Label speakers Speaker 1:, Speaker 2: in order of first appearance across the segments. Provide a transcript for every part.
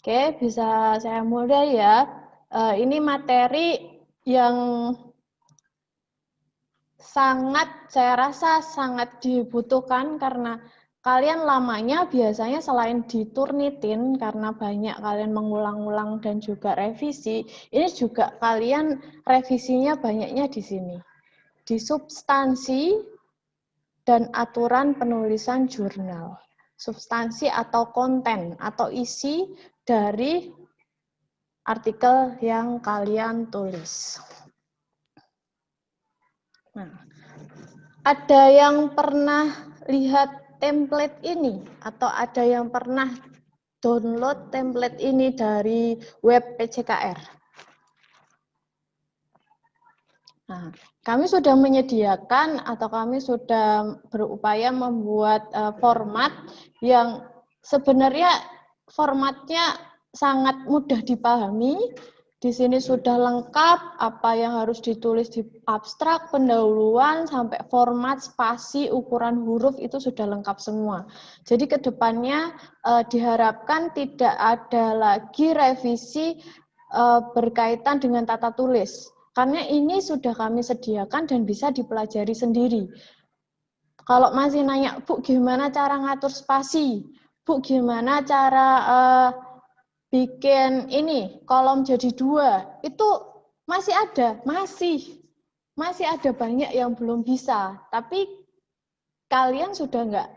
Speaker 1: Oke, bisa saya mulai ya. Ini materi yang saya rasa sangat dibutuhkan karena kalian lamanya biasanya selain diturnitin karena banyak kalian mengulang-ulang dan juga revisi, ini juga kalian revisinya banyaknya di sini. Di substansi dan aturan penulisan jurnal. Substansi atau konten atau isi dari artikel yang kalian tulis. Nah, ada yang pernah lihat template ini atau ada yang pernah download template ini dari web PJKR? Nah, kami sudah menyediakan atau kami sudah berupaya membuat format yang sebenarnya formatnya sangat mudah dipahami. Di sini sudah lengkap apa yang harus ditulis di abstrak, pendahuluan, sampai format, spasi, ukuran huruf itu sudah lengkap semua. Jadi kedepannya diharapkan tidak ada lagi revisi berkaitan dengan tata tulis. Karena ini sudah kami sediakan dan bisa dipelajari sendiri. Kalau masih nanya, Bu, gimana cara ngatur spasi? Bu, gimana cara bikin ini, kolom jadi 2? Itu masih ada, masih ada banyak yang belum bisa. Tapi kalian sudah nggak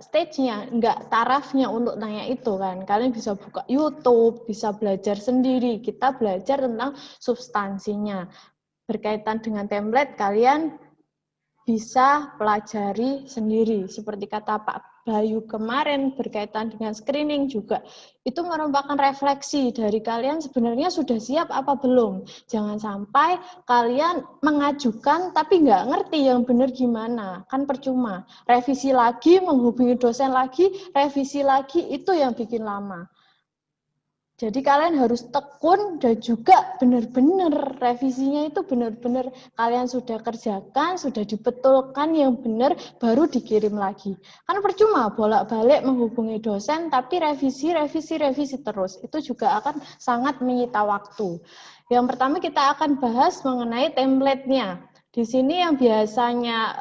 Speaker 1: stage-nya, nggak tarafnya untuk nanya itu kan. Kalian bisa buka YouTube, bisa belajar sendiri. Kita belajar tentang substansinya. Berkaitan dengan template, kalian bisa pelajari sendiri. Seperti kata Pak Bayu kemarin berkaitan dengan screening juga. Itu merupakan refleksi dari kalian sebenarnya sudah siap apa belum. Jangan sampai kalian mengajukan tapi nggak ngerti yang benar gimana. Kan percuma. Revisi lagi, menghubungi dosen lagi, revisi lagi, itu yang bikin lama. Jadi kalian harus tekun dan juga benar-benar revisinya itu benar-benar kalian sudah kerjakan, sudah dibetulkan yang benar, baru dikirim lagi. Kan percuma bolak-balik menghubungi dosen, tapi revisi terus. Itu juga akan sangat menyita waktu. Yang pertama kita akan bahas mengenai template-nya. Di sini yang biasanya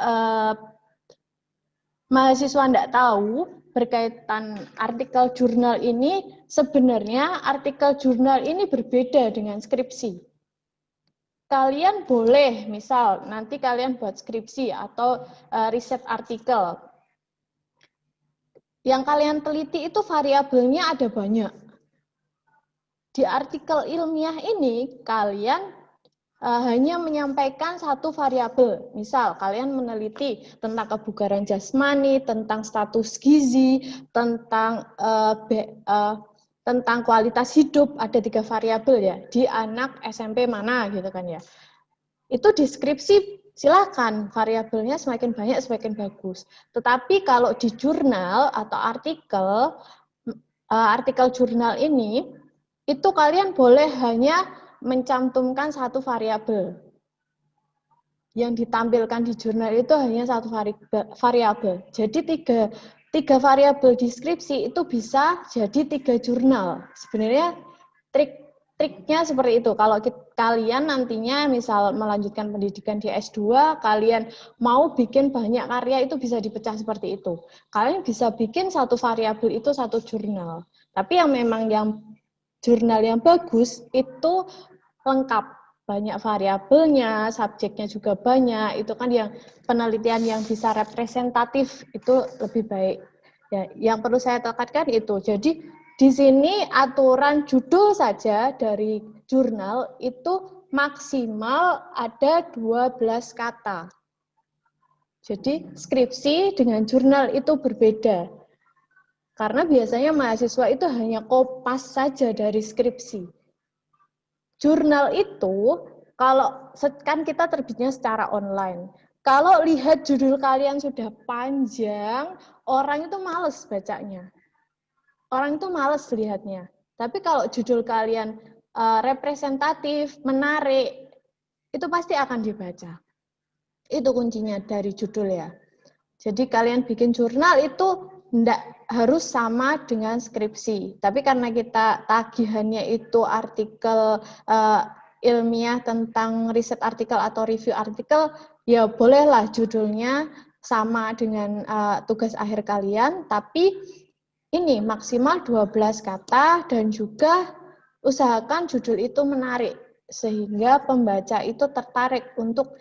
Speaker 1: mahasiswa tidak tahu, berkaitan artikel jurnal ini, sebenarnya artikel jurnal ini berbeda dengan skripsi. Kalian boleh, misal nanti kalian buat skripsi atau riset artikel. Yang kalian teliti itu variabelnya ada banyak. Di artikel ilmiah ini, kalian hanya menyampaikan satu variabel. Misal, kalian meneliti tentang kebugaran jasmani, tentang status gizi, tentang kualitas hidup, ada 3 variabel ya, di anak SMP mana gitu kan ya. Itu deskripsi, silakan, variabelnya semakin banyak semakin bagus. Tetapi kalau di jurnal atau artikel jurnal ini, itu kalian boleh hanya mencantumkan satu variabel. Yang ditampilkan di jurnal itu hanya satu variabel. Jadi tiga variabel deskripsi itu bisa jadi 3 jurnal. Sebenarnya triknya seperti itu. Kalau kalian nantinya misal melanjutkan pendidikan di S2, kalian mau bikin banyak karya, itu bisa dipecah seperti itu. Kalian bisa bikin satu variabel itu satu jurnal. Tapi yang memang yang jurnal yang bagus itu lengkap, banyak variabelnya, subjeknya juga banyak. Itu kan yang penelitian yang bisa representatif itu lebih baik. Ya, yang perlu saya tekankan itu. Jadi di sini aturan judul saja dari jurnal itu maksimal ada 12 kata. Jadi skripsi dengan jurnal itu berbeda. Karena biasanya mahasiswa itu hanya kopas saja dari skripsi. Jurnal itu, kalau kan kita terbitnya secara online. Kalau lihat judul kalian sudah panjang, orang itu males bacanya. Orang itu males lihatnya. Tapi kalau judul kalian representatif, menarik, itu pasti akan dibaca. Itu kuncinya dari judul ya. Jadi kalian bikin jurnal itu Tidak harus sama dengan skripsi, tapi karena kita tagihannya itu artikel ilmiah tentang riset artikel atau review artikel, ya bolehlah judulnya sama dengan tugas akhir kalian, tapi ini maksimal 12 kata dan juga usahakan judul itu menarik, sehingga pembaca itu tertarik untuk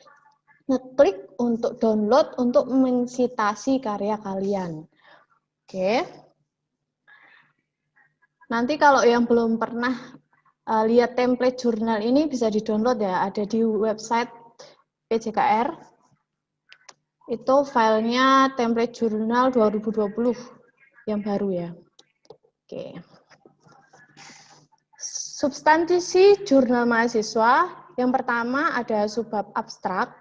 Speaker 1: ngeklik, untuk download, untuk mensitasi karya kalian. Oke. Nanti kalau yang belum pernah lihat template jurnal ini bisa di-download ya, ada di website PJKR. Itu filenya template jurnal 2020 yang baru ya. Oke. Substansi jurnal mahasiswa, yang pertama ada subbab abstrak,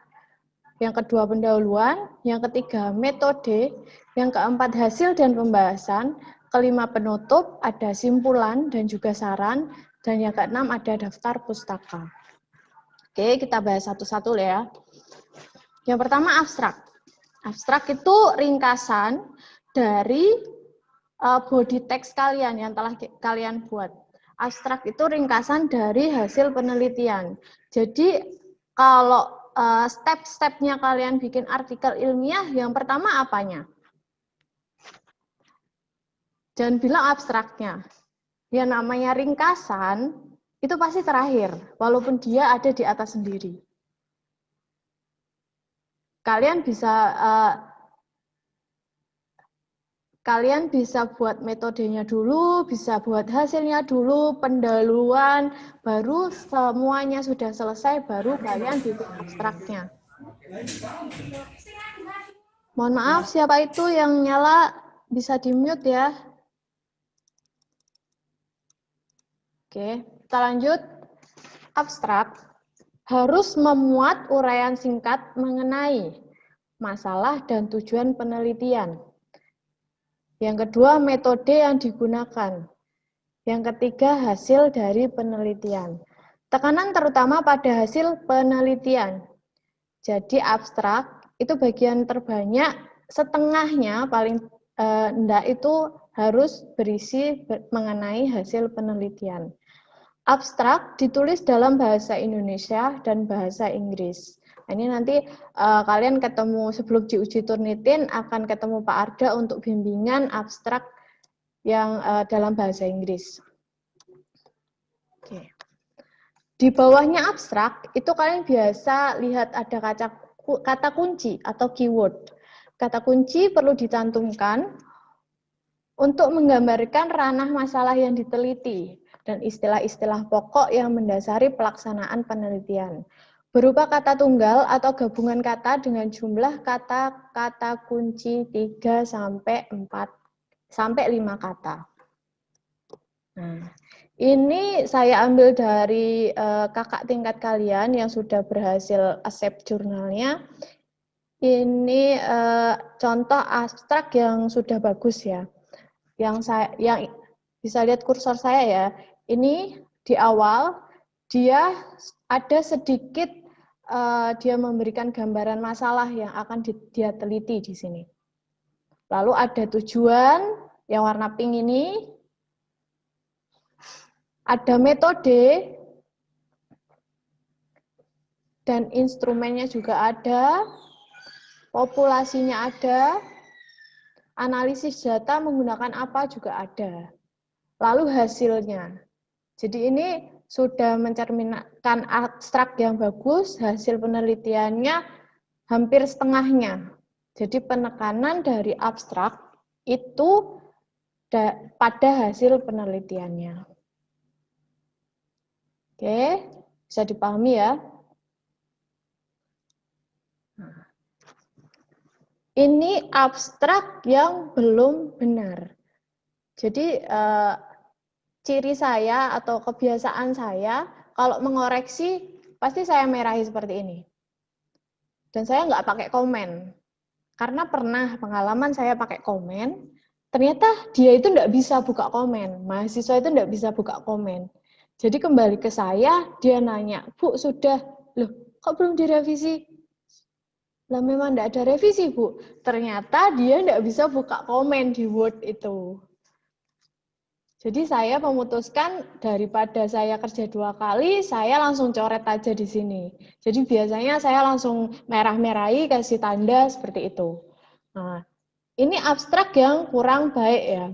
Speaker 1: yang kedua pendahuluan, yang ketiga metode, yang keempat hasil dan pembahasan, kelima penutup, ada simpulan dan juga saran, dan yang keenam ada daftar pustaka. Oke, kita bahas satu-satu ya. Yang pertama abstrak. Abstrak itu ringkasan dari body text kalian yang telah kalian buat. Abstrak itu ringkasan dari hasil penelitian. Jadi kalau step-stepnya kalian bikin artikel ilmiah, yang pertama apanya? Jangan bilang abstraknya. Yang namanya ringkasan, itu pasti terakhir, walaupun dia ada di atas sendiri. Kalian bisa buat metodenya dulu, bisa buat hasilnya dulu, pendahuluan, baru semuanya sudah selesai, baru kalian bikin abstraknya. Mohon maaf, siapa itu yang nyala? Bisa di-mute ya. Oke, kita lanjut. Abstrak harus memuat uraian singkat mengenai masalah dan tujuan penelitian. Yang kedua, metode yang digunakan. Yang ketiga, hasil dari penelitian. Tekanan terutama pada hasil penelitian. Jadi abstrak itu bagian terbanyak, setengahnya paling enggak itu harus berisi mengenai hasil penelitian. Abstrak ditulis dalam bahasa Indonesia dan bahasa Inggris. Ini nanti kalian ketemu sebelum diuji Turnitin akan ketemu Pak Arda untuk bimbingan abstrak yang dalam bahasa Inggris. Oke. Di bawahnya abstrak itu kalian biasa lihat ada kata kunci atau keyword. Kata kunci perlu dicantumkan untuk menggambarkan ranah masalah yang diteliti dan istilah-istilah pokok yang mendasari pelaksanaan penelitian. Berupa kata tunggal atau gabungan kata dengan jumlah kata kunci 3 sampai 5 kata. Nah, ini saya ambil dari kakak tingkat kalian yang sudah berhasil accept jurnalnya. Ini contoh abstrak yang sudah bagus ya. Yang bisa lihat kursor saya ya. Ini di awal dia ada sedikit dia memberikan gambaran masalah yang akan dia teliti di sini. Lalu ada tujuan yang warna pink ini. Ada metode dan instrumennya juga ada, populasinya ada, analisis data menggunakan apa juga ada. Lalu hasilnya. Jadi ini sudah mencerminkan abstrak yang bagus, hasil penelitiannya hampir setengahnya. Jadi penekanan dari abstrak itu pada hasil penelitiannya. Oke, bisa dipahami ya. Ini abstrak yang belum benar. Jadi ciri saya atau kebiasaan saya kalau mengoreksi pasti saya merahi seperti ini. Dan saya nggak pakai komen. Karena pernah pengalaman saya pakai komen, ternyata dia itu nggak bisa buka komen. Mahasiswa itu nggak bisa buka komen. Jadi kembali ke saya, dia nanya, Bu sudah, loh kok belum direvisi? Lah memang tidak ada revisi, Bu. Ternyata dia tidak bisa buka komen di Word itu. Jadi saya memutuskan daripada saya kerja 2 kali, saya langsung coret aja di sini. Jadi biasanya saya langsung merah-merahi, kasih tanda seperti itu. Nah, ini abstrak yang kurang baik ya.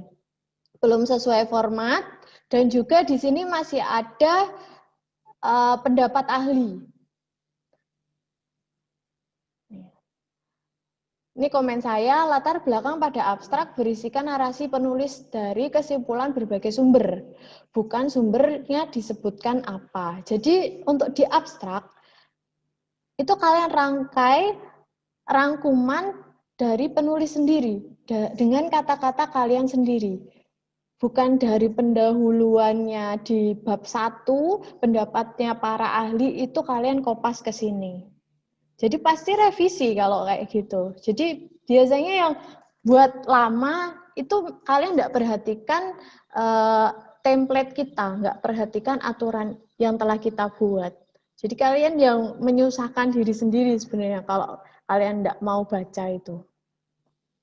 Speaker 1: Belum sesuai format, dan juga di sini masih ada pendapat ahli. Ini komen saya, latar belakang pada abstrak berisikan narasi penulis dari kesimpulan berbagai sumber. Bukan sumbernya disebutkan apa. Jadi untuk di abstrak, itu kalian rangkai rangkuman dari penulis sendiri, dengan kata-kata kalian sendiri. Bukan dari pendahuluannya di bab 1, pendapatnya para ahli, itu kalian kopas ke sini. Jadi pasti revisi kalau kayak gitu. Jadi biasanya yang buat lama itu kalian nggak perhatikan template kita, nggak perhatikan aturan yang telah kita buat. Jadi kalian yang menyusahkan diri sendiri sebenarnya kalau kalian nggak mau baca itu.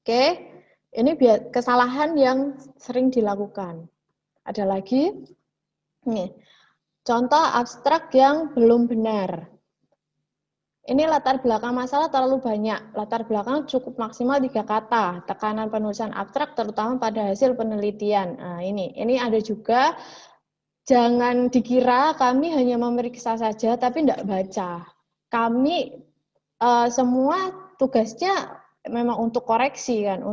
Speaker 1: Oke, ini kesalahan yang sering dilakukan. Ada lagi, nih, contoh abstrak yang belum benar. Ini latar belakang masalah terlalu banyak. Latar belakang cukup maksimal 3 kata. Tekanan penulisan abstrak terutama pada hasil penelitian. Nah, ini ada juga. Jangan dikira kami hanya memeriksa saja tapi tidak baca. Kami semua tugasnya memang untuk koreksi kan,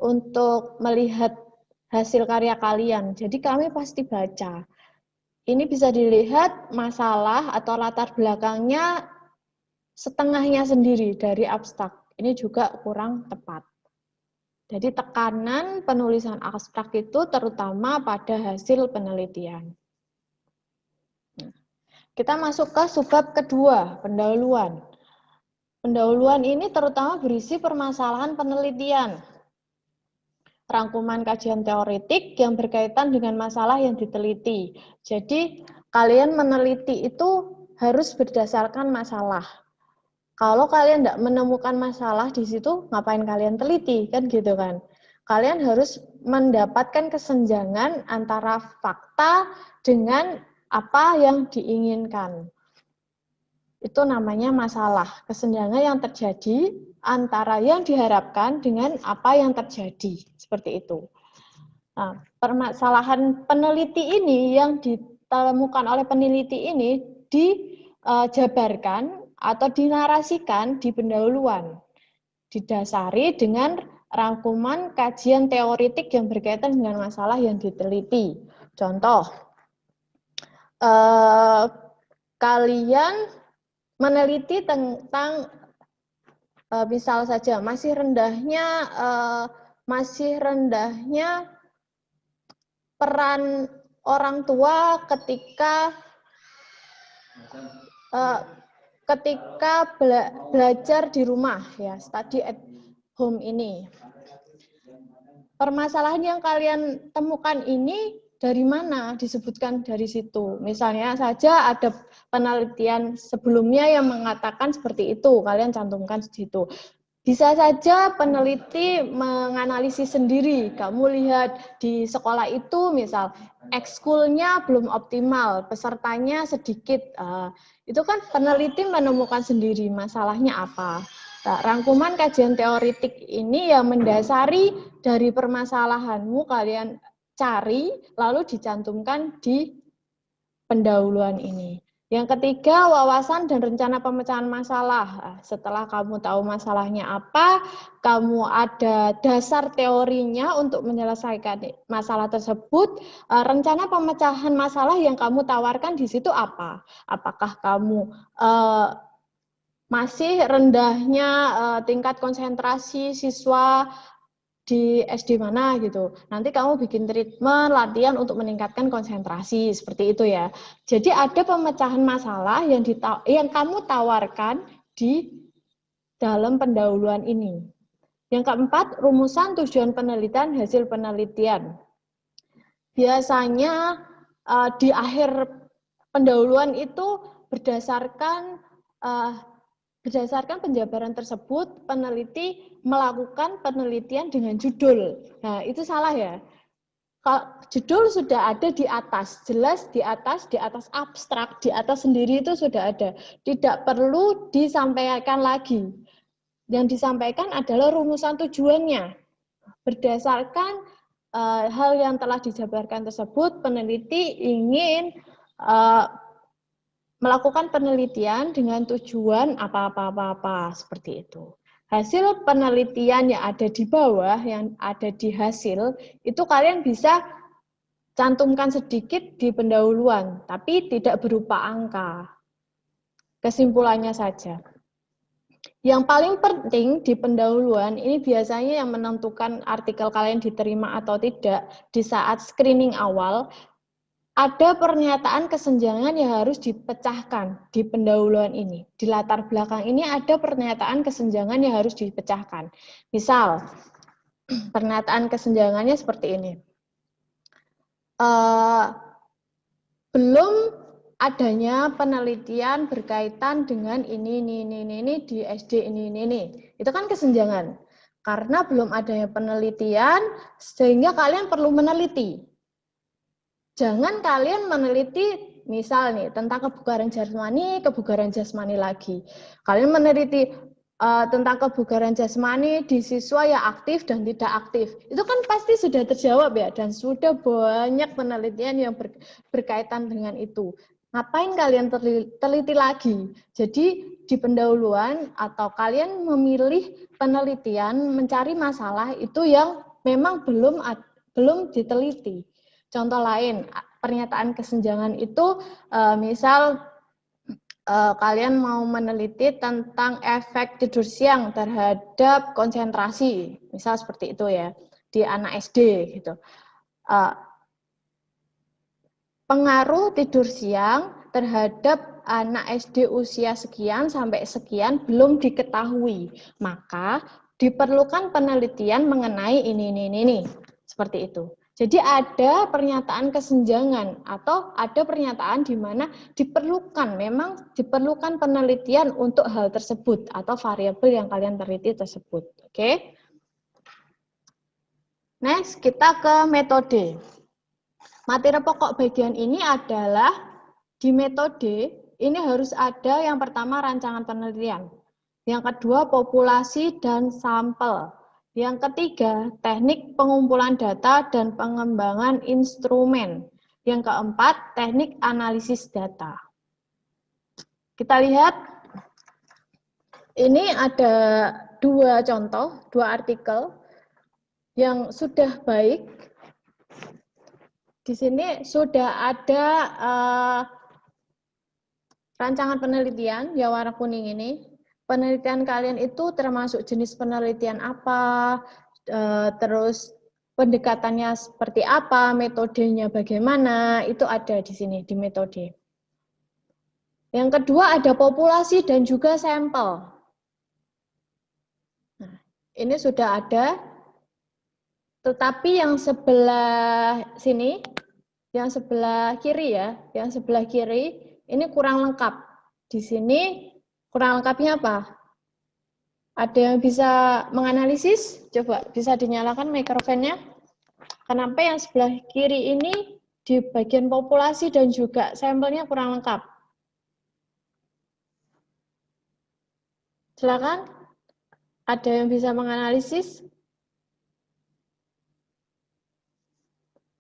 Speaker 1: untuk melihat hasil karya kalian. Jadi kami pasti baca. Ini bisa dilihat masalah atau latar belakangnya setengahnya sendiri dari abstrak. Ini juga kurang tepat. Jadi tekanan penulisan abstrak itu terutama pada hasil penelitian. Kita masuk ke subbab kedua, pendahuluan. Pendahuluan ini terutama berisi permasalahan penelitian. Rangkuman kajian teoretik yang berkaitan dengan masalah yang diteliti. Jadi kalian meneliti itu harus berdasarkan masalah. Kalau kalian tidak menemukan masalah di situ, ngapain kalian teliti, kan gitu kan? Kalian harus mendapatkan kesenjangan antara fakta dengan apa yang diinginkan. Itu namanya masalah, kesenjangan yang terjadi antara yang diharapkan dengan apa yang terjadi, seperti itu. Nah, permasalahan peneliti ini yang ditemukan oleh peneliti ini dijabarkan atau dinarasikan di pendahuluan, didasari dengan rangkuman kajian teoretik yang berkaitan dengan masalah yang diteliti. Contoh, kalian meneliti tentang misal saja masih rendahnya peran orang tua ketika belajar di rumah, ya, study at home ini. Permasalahan yang kalian temukan ini dari mana? Disebutkan dari situ. Misalnya saja ada penelitian sebelumnya yang mengatakan seperti itu, kalian cantumkan di situ. Bisa saja peneliti menganalisis sendiri. Kamu lihat di sekolah itu, misal ekskulnya belum optimal, pesertanya sedikit. Itu kan peneliti menemukan sendiri masalahnya apa. Nah, rangkuman kajian teoretik ini yang mendasari dari permasalahanmu kalian cari, lalu dicantumkan di pendahuluan ini. Yang ketiga, wawasan dan rencana pemecahan masalah. Setelah kamu tahu masalahnya apa, kamu ada dasar teorinya untuk menyelesaikan masalah tersebut, rencana pemecahan masalah yang kamu tawarkan di situ apa? Apakah kamu masih rendahnya tingkat konsentrasi siswa di SD mana gitu. Nanti kamu bikin treatment, latihan untuk meningkatkan konsentrasi, seperti itu ya. Jadi ada pemecahan masalah yang kamu tawarkan di dalam pendahuluan ini. Yang keempat, rumusan tujuan penelitian, hasil penelitian. Biasanya di akhir pendahuluan itu berdasarkan Berdasarkan penjabaran tersebut, peneliti melakukan penelitian dengan judul. Nah, itu salah ya. Kalau judul sudah ada di atas, jelas di atas abstrak, di atas sendiri itu sudah ada. Tidak perlu disampaikan lagi. Yang disampaikan adalah rumusan tujuannya. Berdasarkan hal yang telah dijabarkan tersebut, peneliti ingin melakukan penelitian dengan tujuan apa-apa seperti itu. Hasil penelitian yang ada di bawah, yang ada di hasil, itu kalian bisa cantumkan sedikit di pendahuluan, tapi tidak berupa angka. Kesimpulannya saja. Yang paling penting di pendahuluan, ini biasanya yang menentukan artikel kalian diterima atau tidak di saat screening awal, ada pernyataan kesenjangan yang harus dipecahkan di pendahuluan ini. Di latar belakang ini ada pernyataan kesenjangan yang harus dipecahkan. Misal, pernyataan kesenjangannya seperti ini. Belum adanya penelitian berkaitan dengan ini di SD ini. Itu kan kesenjangan. Karena belum adanya penelitian, sehingga kalian perlu meneliti. Jangan kalian meneliti, misal nih, tentang kebugaran jasmani lagi. Kalian meneliti tentang kebugaran jasmani di siswa yang aktif dan tidak aktif. Itu kan pasti sudah terjawab ya, dan sudah banyak penelitian yang berkaitan dengan itu. Ngapain kalian teliti lagi? Jadi di pendahuluan atau kalian memilih penelitian mencari masalah itu yang memang belum diteliti. Contoh lain, pernyataan kesenjangan itu misal kalian mau meneliti tentang efek tidur siang terhadap konsentrasi, misal seperti itu ya, di anak SD gitu. Pengaruh tidur siang terhadap anak SD usia sekian sampai sekian belum diketahui, maka diperlukan penelitian mengenai ini. Seperti itu. Jadi ada pernyataan kesenjangan atau ada pernyataan di mana memang diperlukan penelitian untuk hal tersebut atau variabel yang kalian teliti tersebut. Oke. Next, kita ke metode. Materi pokok bagian ini adalah di metode ini harus ada yang pertama rancangan penelitian, yang kedua populasi dan sampel, yang ketiga teknik pengumpulan data dan pengembangan instrumen, yang keempat teknik analisis data. Kita lihat, ini ada dua contoh, dua artikel yang sudah baik. Di sini sudah ada rancangan penelitian yang warna kuning ini. Penelitian kalian itu termasuk jenis penelitian apa, terus pendekatannya seperti apa, metodenya bagaimana, itu ada di sini, di metode. Yang kedua ada populasi dan juga sampel. Nah, ini sudah ada, tetapi yang sebelah sini, yang sebelah kiri ya, yang sebelah kiri ini kurang lengkap. Di sini kurang lengkapnya apa? Ada yang bisa menganalisis? Coba bisa dinyalakan mikrofonnya. Kenapa yang sebelah kiri ini di bagian populasi dan juga sampelnya kurang lengkap? Silakan. Ada yang bisa menganalisis?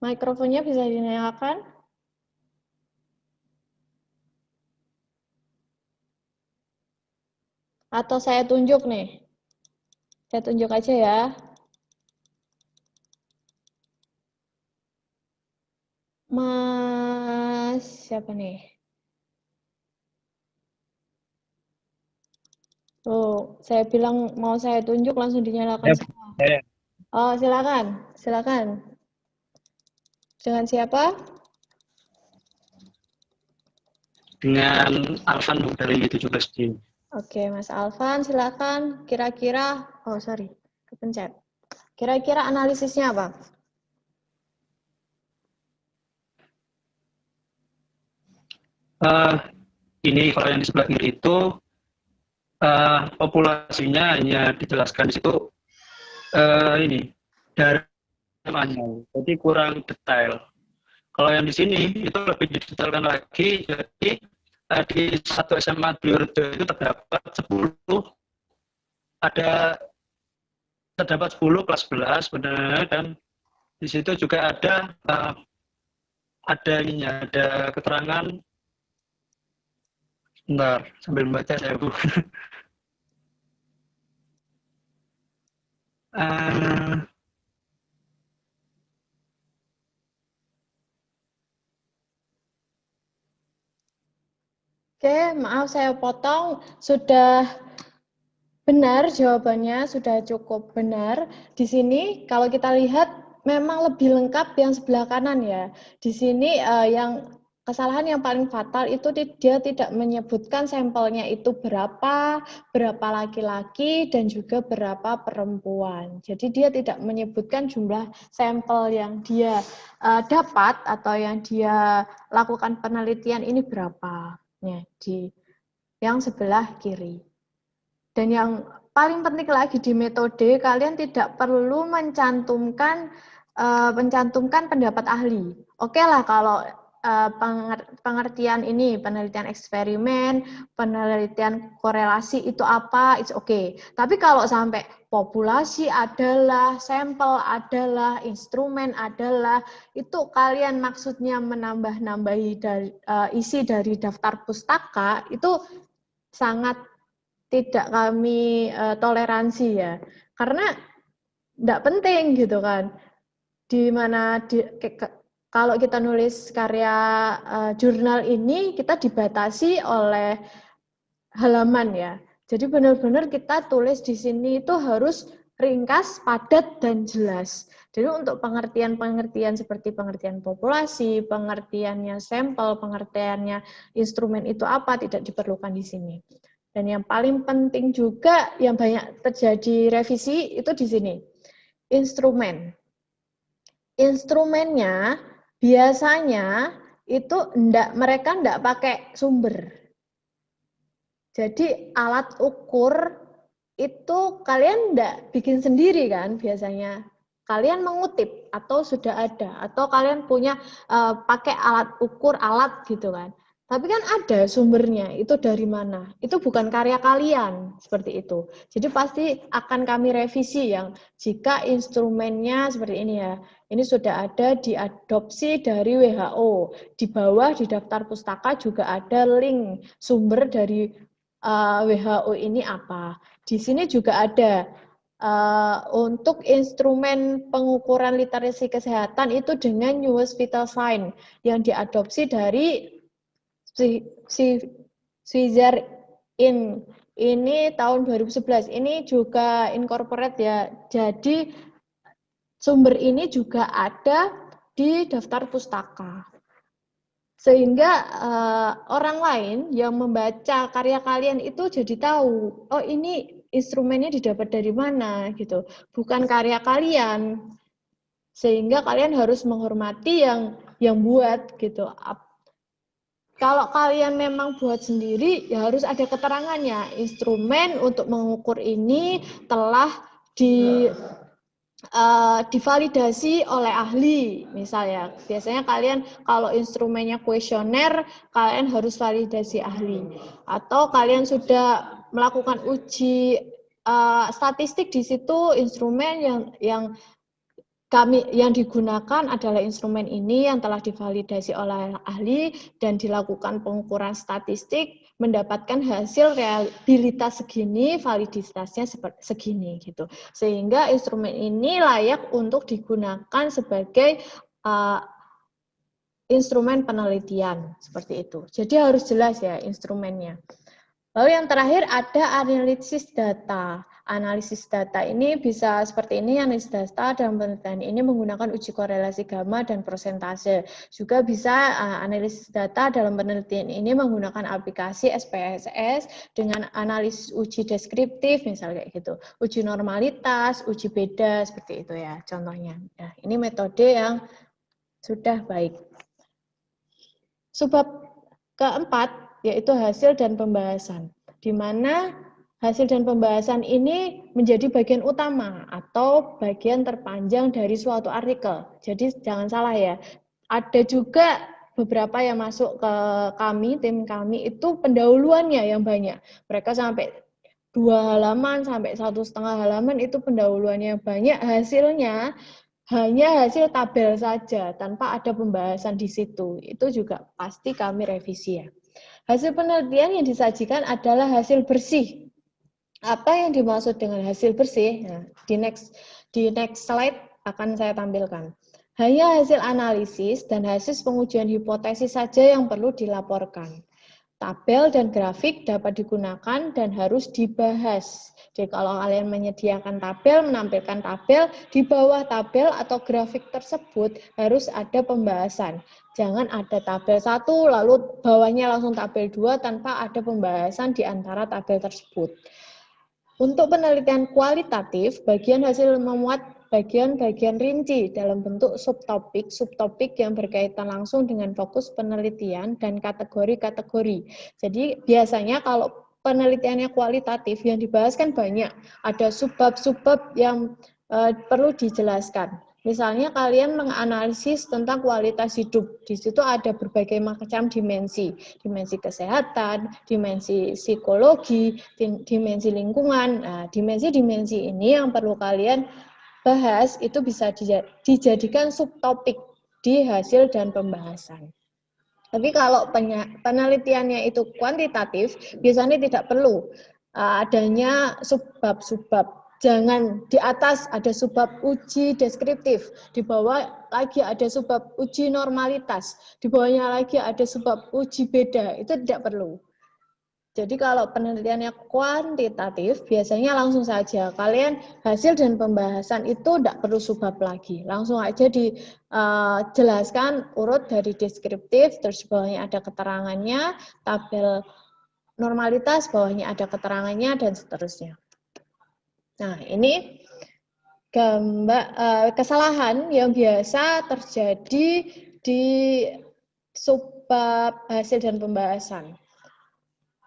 Speaker 1: Mikrofonnya bisa dinyalakan. Atau saya tunjuk nih. Saya tunjuk aja ya. Mas, siapa nih? Oh, saya bilang mau saya tunjuk langsung dinyalakan semua. Oh, silakan. Silakan. Dengan siapa?
Speaker 2: Dengan Alvan dari 17 Juni.
Speaker 1: Oke, Mas Alvan, silakan. Kira-kira, kepencet. Kira-kira analisisnya apa?
Speaker 2: Ini kalau yang di sebelah kiri itu populasinya hanya dijelaskan di situ ini dari manual, jadi kurang detail. Kalau yang di sini itu lebih didetailkan lagi, jadi di satu SMA Bliorjo itu ada terdapat 10 kelas 11 benar, dan di situ juga ada ininya, ada keterangan. Bentar, sambil membaca saya, Bu.
Speaker 1: Oke, maaf saya potong. Sudah benar jawabannya, sudah cukup benar. Di sini kalau kita lihat memang lebih lengkap yang sebelah kanan ya. Di sini yang kesalahan yang paling fatal itu dia tidak menyebutkan sampelnya itu berapa laki-laki dan juga berapa perempuan. Jadi dia tidak menyebutkan jumlah sampel yang dia dapat atau yang dia lakukan penelitian ini berapa. Ya, di yang sebelah kiri. Dan yang paling penting lagi di metode, kalian tidak perlu mencantumkan pendapat ahli. Oke lah kalau pengertian ini, penelitian eksperimen, penelitian korelasi itu apa, it's okay. Tapi kalau sampai populasi adalah, sampel adalah, instrumen adalah, itu kalian maksudnya menambah-nambahi dari isi dari daftar pustaka, itu sangat tidak kami toleransi ya. Karena tidak penting gitu kan. Di mana kalau kita nulis karya jurnal ini kita dibatasi oleh halaman ya. Jadi benar-benar kita tulis di sini itu harus ringkas, padat, dan jelas. Jadi untuk pengertian-pengertian seperti pengertian populasi, pengertiannya sampel, pengertiannya instrumen itu apa tidak diperlukan di sini. Dan yang paling penting juga yang banyak terjadi revisi itu di sini. Instrumen. Instrumennya biasanya itu mereka enggak pakai sumber. Jadi alat ukur itu kalian enggak bikin sendiri kan biasanya. Kalian mengutip atau sudah ada atau kalian punya pakai alat ukur alat gitu kan. Tapi kan ada sumbernya, itu dari mana? Itu bukan karya kalian, seperti itu. Jadi pasti akan kami revisi yang jika instrumennya seperti ini ya. Ini sudah ada diadopsi dari WHO. Di bawah di daftar pustaka juga ada link sumber dari WHO ini apa. Di sini juga ada untuk instrumen pengukuran literasi kesehatan itu dengan newest vital sign yang diadopsi dari Swizer ini tahun 2011. Ini juga incorporate ya. Jadi sumber ini juga ada di daftar pustaka. Sehingga orang lain yang membaca karya kalian itu jadi tahu, oh ini instrumennya didapat dari mana gitu. Bukan karya kalian. Sehingga kalian harus menghormati yang buat gitu. Kalau kalian memang buat sendiri, ya harus ada keterangannya. Instrumen untuk mengukur ini telah divalidasi oleh ahli, misalnya. Biasanya kalian kalau instrumennya kuesioner, kalian harus validasi ahli. Atau kalian sudah melakukan uji statistik di situ, instrumen yang digunakan adalah instrumen ini yang telah divalidasi oleh ahli dan dilakukan pengukuran statistik mendapatkan hasil reliabilitas segini, validitasnya segini gitu. Sehingga instrumen ini layak untuk digunakan sebagai instrumen penelitian seperti itu. Jadi harus jelas ya instrumennya. Lalu yang terakhir ada analisis data. Analisis data ini bisa seperti ini, analisis data dalam penelitian ini menggunakan uji korelasi gamma dan persentase. Juga bisa analisis data dalam penelitian ini menggunakan aplikasi SPSS dengan analisis uji deskriptif, misalnya kayak gitu. Uji normalitas, uji beda, seperti itu ya contohnya. Ya, ini metode yang sudah baik. Subbab keempat yaitu hasil dan pembahasan, di mana hasil dan pembahasan ini menjadi bagian utama atau bagian terpanjang dari suatu artikel. Jadi jangan salah ya. Ada juga beberapa yang masuk ke kami, tim kami itu pendahuluannya yang banyak. Mereka sampai 2 halaman sampai 1,5 halaman itu pendahuluannya banyak, hasilnya hanya hasil tabel saja tanpa ada pembahasan di situ. Itu juga pasti kami revisi ya. Hasil penelitian yang disajikan adalah hasil bersih. Apa yang dimaksud dengan hasil bersih? Nah, di next slide akan saya tampilkan. Hanya hasil analisis dan hasil pengujian hipotesis saja yang perlu dilaporkan. Tabel dan grafik dapat digunakan dan harus dibahas. Jadi kalau kalian menyediakan tabel, menampilkan tabel, di bawah tabel atau grafik tersebut harus ada pembahasan. Jangan ada tabel 1, lalu bawahnya langsung tabel 2 tanpa ada pembahasan di antara tabel tersebut. Untuk penelitian kualitatif, bagian hasil memuat bagian-bagian rinci dalam bentuk subtopik yang berkaitan langsung dengan fokus penelitian dan kategori-kategori. Jadi biasanya kalau penelitiannya kualitatif yang dibahas kan banyak, ada subbab-subbab yang perlu dijelaskan. Misalnya kalian menganalisis tentang kualitas hidup, di situ ada berbagai macam dimensi kesehatan, dimensi psikologi, dimensi lingkungan. Nah, dimensi-dimensi ini yang perlu kalian bahas itu bisa dijadikan subtopik di hasil dan pembahasan. Tapi kalau penelitiannya itu kuantitatif, biasanya tidak perlu adanya subbab-subbab. Jangan di atas ada subbab uji deskriptif, di bawah lagi ada subbab uji normalitas, di bawahnya lagi ada subbab uji beda, itu tidak perlu. Jadi kalau penelitiannya kuantitatif, biasanya langsung saja. Kalian hasil dan pembahasan itu tidak perlu subbab lagi. Langsung aja dijelaskan urut dari deskriptif, terus bawahnya ada keterangannya, tabel normalitas, bawahnya ada keterangannya, dan seterusnya. Nah, ini kesalahan yang biasa terjadi di subbab hasil dan pembahasan.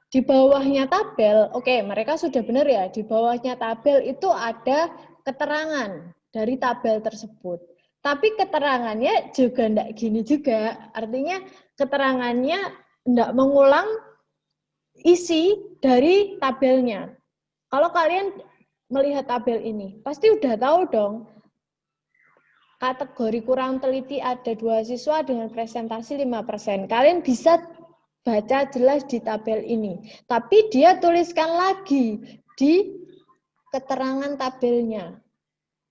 Speaker 1: Di bawahnya tabel, oke, mereka sudah benar ya, di bawahnya tabel itu ada keterangan dari tabel tersebut. Tapi keterangannya juga enggak gini juga, artinya keterangannya enggak mengulang isi dari tabelnya. Kalau kalian melihat tabel ini, pasti udah tahu dong, kategori kurang teliti ada 2 siswa dengan presentasi 5%. Kalian bisa baca jelas di tabel ini. Tapi dia tuliskan lagi di keterangan tabelnya.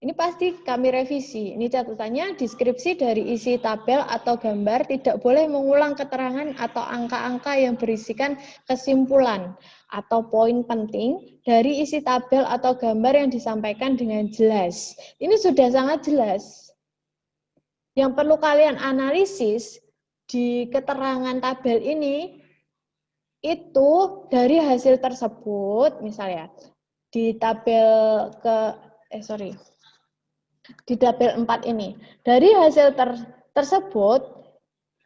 Speaker 1: Ini pasti kami revisi. Ini catatannya, deskripsi dari isi tabel atau gambar tidak boleh mengulang keterangan atau angka-angka yang berisikan kesimpulan atau poin penting dari isi tabel atau gambar yang disampaikan dengan jelas. Ini sudah sangat jelas. Yang perlu kalian analisis di keterangan tabel ini, itu dari hasil tersebut, misalnya di tabel di tabel 4 ini. Dari hasil tersebut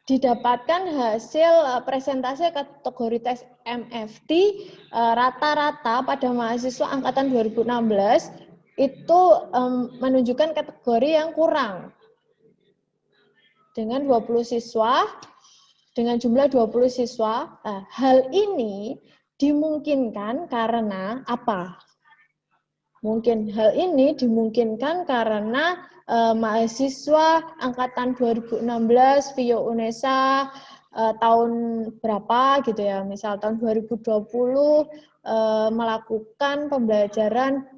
Speaker 1: didapatkan hasil presentasi kategori tes MFT rata-rata pada mahasiswa angkatan 2016 itu menunjukkan kategori yang kurang. Dengan 20 siswa, dengan jumlah 20 siswa, hal ini dimungkinkan karena apa? Hal ini dimungkinkan karena mahasiswa angkatan 2016 Vio Unesa tahun berapa gitu ya, misal tahun 2020 melakukan pembelajaran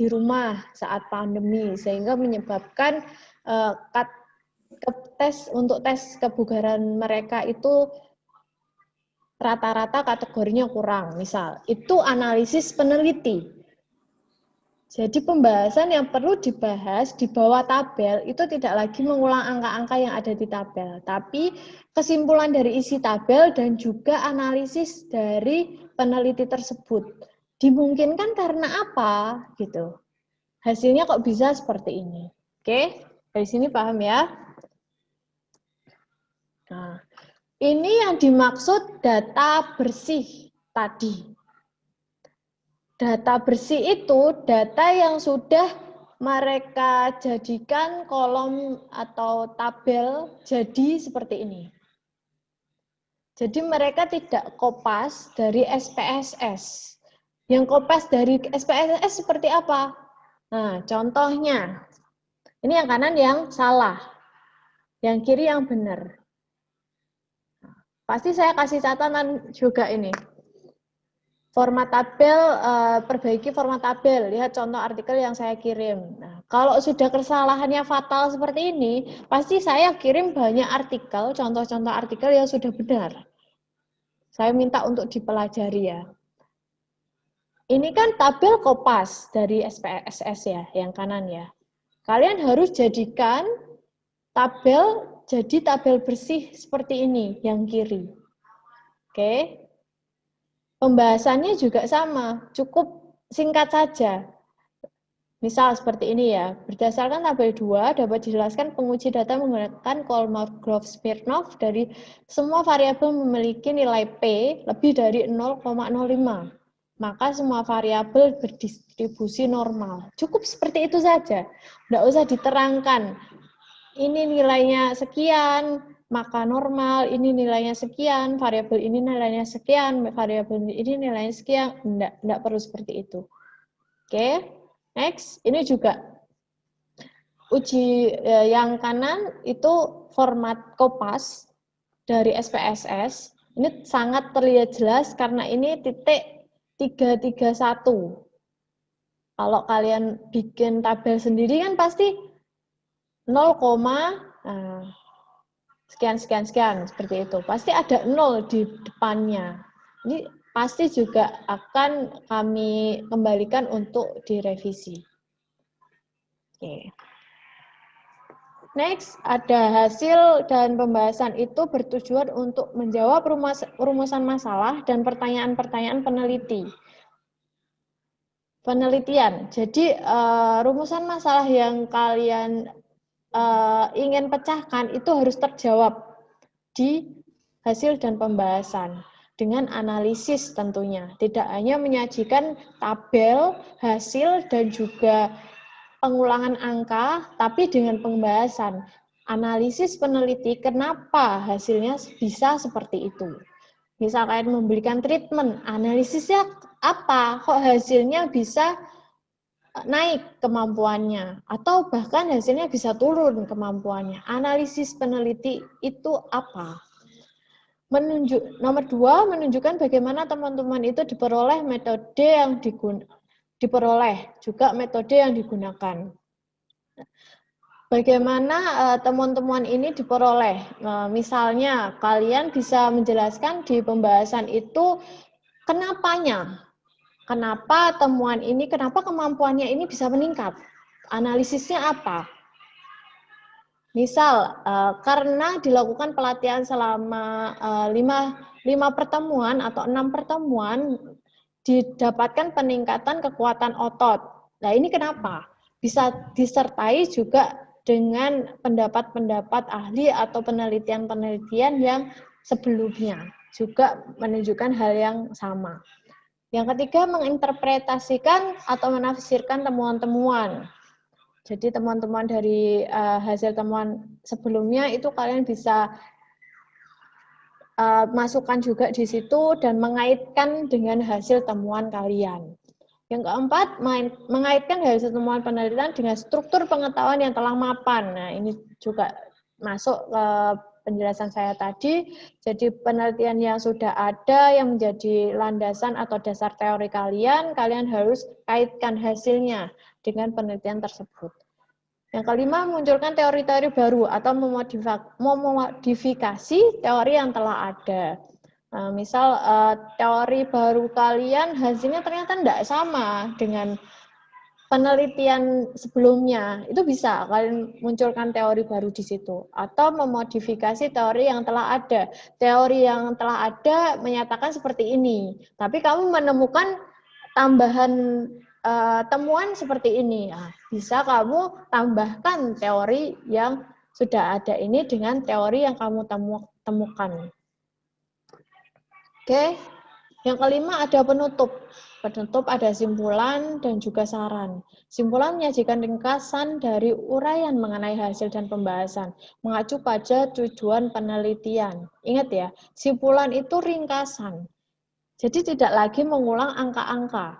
Speaker 1: di rumah saat pandemi sehingga menyebabkan tes kebugaran mereka itu rata-rata kategorinya kurang, misal itu analisis peneliti. Jadi pembahasan yang perlu dibahas di bawah tabel itu tidak lagi mengulang angka-angka yang ada di tabel, tapi kesimpulan dari isi tabel dan juga analisis dari peneliti tersebut. Dimungkinkan karena apa? Gitu. Hasilnya kok bisa seperti ini. Oke, dari sini paham ya? Nah, ini yang dimaksud data bersih tadi. Data bersih itu data yang sudah mereka jadikan kolom atau tabel jadi seperti ini. Jadi mereka tidak kopas dari SPSS. Yang kopas dari SPSS seperti apa? Nah, contohnya, ini yang kanan yang salah, yang kiri yang benar. Pasti saya kasih catatan juga ini. Format tabel, perbaiki format tabel. Lihat contoh artikel yang saya kirim. Nah, kalau sudah kesalahannya fatal seperti ini, pasti saya kirim banyak artikel, contoh-contoh artikel yang sudah benar. Saya minta untuk dipelajari ya. Ini kan tabel kopas dari SPSS ya, yang kanan ya. Kalian harus jadikan tabel jadi tabel bersih seperti ini, yang kiri. Oke. Pembahasannya juga sama, cukup singkat saja. Misal seperti ini ya, berdasarkan tabel 2 dapat dijelaskan penguji data menggunakan Kolmogorov-Smirnov dari semua variabel memiliki nilai P lebih dari 0,05. Maka semua variabel berdistribusi normal. Cukup seperti itu saja. Tidak usah diterangkan. Ini nilainya sekian, maka normal, ini nilainya sekian, variabel ini nilainya sekian, variabel ini nilainya sekian. Tidak perlu seperti itu. Oke, next. Ini juga uji yang kanan itu format kopas dari SPSS. Ini sangat terlihat jelas karena ini titik 331. Kalau kalian bikin tabel sendiri kan pasti 0, sekian seperti itu. Pasti ada 0 di depannya. Ini pasti juga akan kami kembalikan untuk direvisi. Oke. Next, ada hasil dan pembahasan itu bertujuan untuk menjawab rumusan masalah dan pertanyaan-pertanyaan penelitian. Jadi, rumusan masalah yang kalian ingin pecahkan itu harus terjawab di hasil dan pembahasan dengan analisis tentunya. Tidak hanya menyajikan tabel, hasil, dan juga pengulangan angka, tapi dengan pembahasan. Analisis peneliti kenapa hasilnya bisa seperti itu. Misal kalian memberikan treatment, analisisnya apa? Kok hasilnya bisa naik kemampuannya? Atau bahkan hasilnya bisa turun kemampuannya. Analisis peneliti itu apa? Nomor 2, menunjukkan bagaimana teman-teman itu diperoleh metode yang juga metode yang digunakan. Bagaimana teman-teman ini diperoleh? Misalnya, kalian bisa menjelaskan di pembahasan itu kenapanya. Kenapa temuan ini, kenapa kemampuannya ini bisa meningkat? Analisisnya apa? Misal, karena dilakukan pelatihan selama 5 pertemuan atau 6 pertemuan, didapatkan peningkatan kekuatan otot. Nah, ini kenapa? Bisa disertai juga dengan pendapat-pendapat ahli atau penelitian-penelitian yang sebelumnya juga menunjukkan hal yang sama. Yang ketiga, menginterpretasikan atau menafsirkan temuan-temuan. Jadi temuan-temuan dari hasil temuan sebelumnya itu kalian bisa masukkan juga di situ dan mengaitkan dengan hasil temuan kalian. Yang keempat, mengaitkan hasil temuan penelitian dengan struktur pengetahuan yang telah mapan. Nah, ini juga masuk ke penjelasan saya tadi. Jadi penelitian yang sudah ada yang menjadi landasan atau dasar teori kalian, kalian harus kaitkan hasilnya dengan penelitian tersebut. Yang kelima, munculkan teori-teori baru atau memodifikasi teori yang telah ada. Nah, misal teori baru kalian hasilnya ternyata tidak sama dengan penelitian sebelumnya, itu bisa kalian munculkan teori baru di situ. Atau memodifikasi teori yang telah ada. Teori yang telah ada menyatakan seperti ini, tapi kamu menemukan tambahan temuan seperti ini. Nah, bisa kamu tambahkan teori yang sudah ada ini dengan teori yang kamu temukan. Oke, Yang kelima ada penutup. Penutup ada simpulan dan juga saran. Simpulan menyajikan ringkasan dari uraian mengenai hasil dan pembahasan, mengacu pada tujuan penelitian. Ingat ya, simpulan itu ringkasan. Jadi tidak lagi mengulang angka-angka.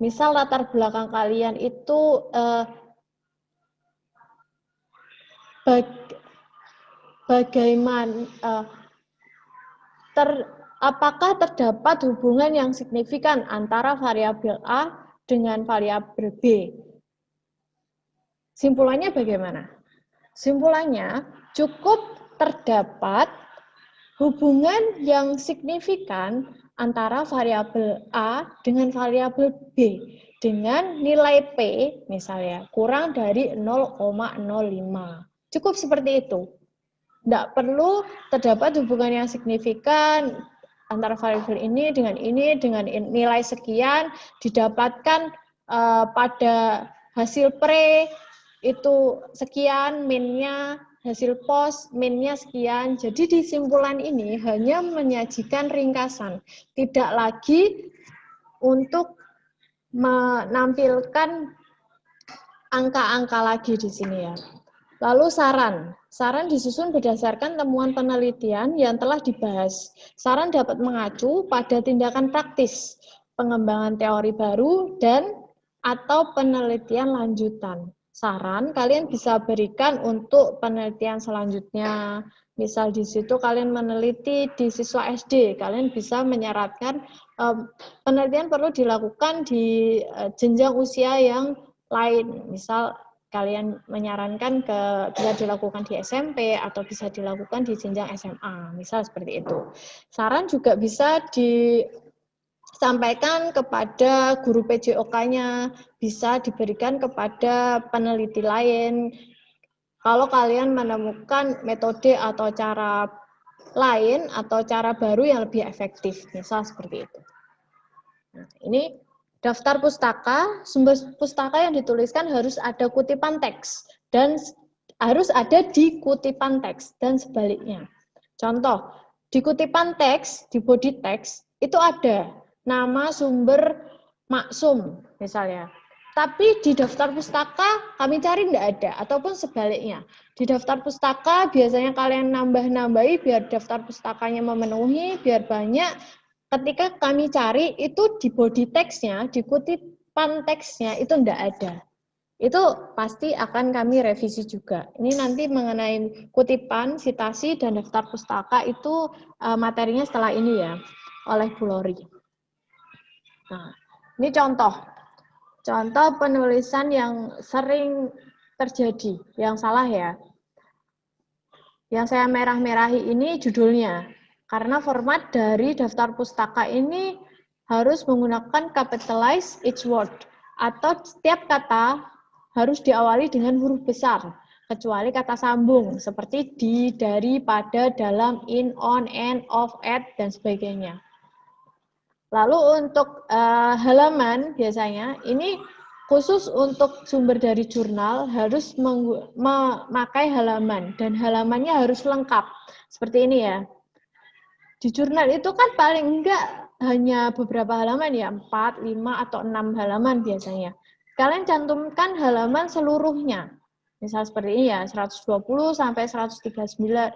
Speaker 1: Misal latar belakang kalian itu bagaimana apakah terdapat hubungan yang signifikan antara variabel A dengan variabel B? Simpulannya bagaimana? Simpulannya cukup terdapat hubungan yang signifikan antara variabel A dengan variabel B dengan nilai P misalnya kurang dari 0,05. Cukup seperti itu. Tidak perlu terdapat hubungan yang signifikan antara variabel ini dengan nilai sekian didapatkan pada hasil pre itu sekian, minnya hasil post, minnya sekian. Jadi di simpulan ini hanya menyajikan ringkasan, tidak lagi untuk menampilkan angka-angka lagi di sini ya. Lalu saran. Saran disusun berdasarkan temuan penelitian yang telah dibahas. Saran dapat mengacu pada tindakan praktis, pengembangan teori baru, dan atau penelitian lanjutan. Saran kalian bisa berikan untuk penelitian selanjutnya. Misal di situ kalian meneliti di siswa SD, kalian bisa menyarankan penelitian perlu dilakukan di jenjang usia yang lain. Misal kalian menyarankan bisa dilakukan di SMP atau bisa dilakukan di jenjang SMA, misal seperti itu. Saran juga bisa disampaikan kepada guru PJOK-nya, bisa diberikan kepada peneliti lain. Kalau kalian menemukan metode atau cara lain atau cara baru yang lebih efektif, misal seperti itu. Nah, ini daftar pustaka, sumber pustaka yang dituliskan harus ada kutipan teks dan harus ada di kutipan teks dan sebaliknya. Contoh, di kutipan teks, di body teks itu ada nama sumber maksum misalnya. Tapi di daftar pustaka kami cari tidak ada, ataupun sebaliknya. Di daftar pustaka biasanya kalian nambah-nambahi biar daftar pustakanya memenuhi, biar banyak. Ketika kami cari itu di body text-nya, di kutipan teksnya itu tidak ada. Itu pasti akan kami revisi juga. Ini nanti mengenai kutipan, sitasi, dan daftar pustaka itu materinya setelah ini ya, oleh Bu Lori. Nah, ini contoh. Contoh penulisan yang sering terjadi, yang salah ya. Yang saya merah-merahi ini judulnya. Karena format dari daftar pustaka ini harus menggunakan capitalize each word. Atau setiap kata harus diawali dengan huruf besar. Kecuali kata sambung, seperti di, dari, pada, dalam, in, on, and, of, at, dan sebagainya. Lalu untuk halaman biasanya ini khusus untuk sumber dari jurnal harus memakai halaman dan halamannya harus lengkap. Seperti ini ya. Di jurnal itu kan paling enggak hanya beberapa halaman ya, 4, 5, atau 6 halaman biasanya. Kalian cantumkan halaman seluruhnya. Misal seperti ini ya, 120 sampai 139,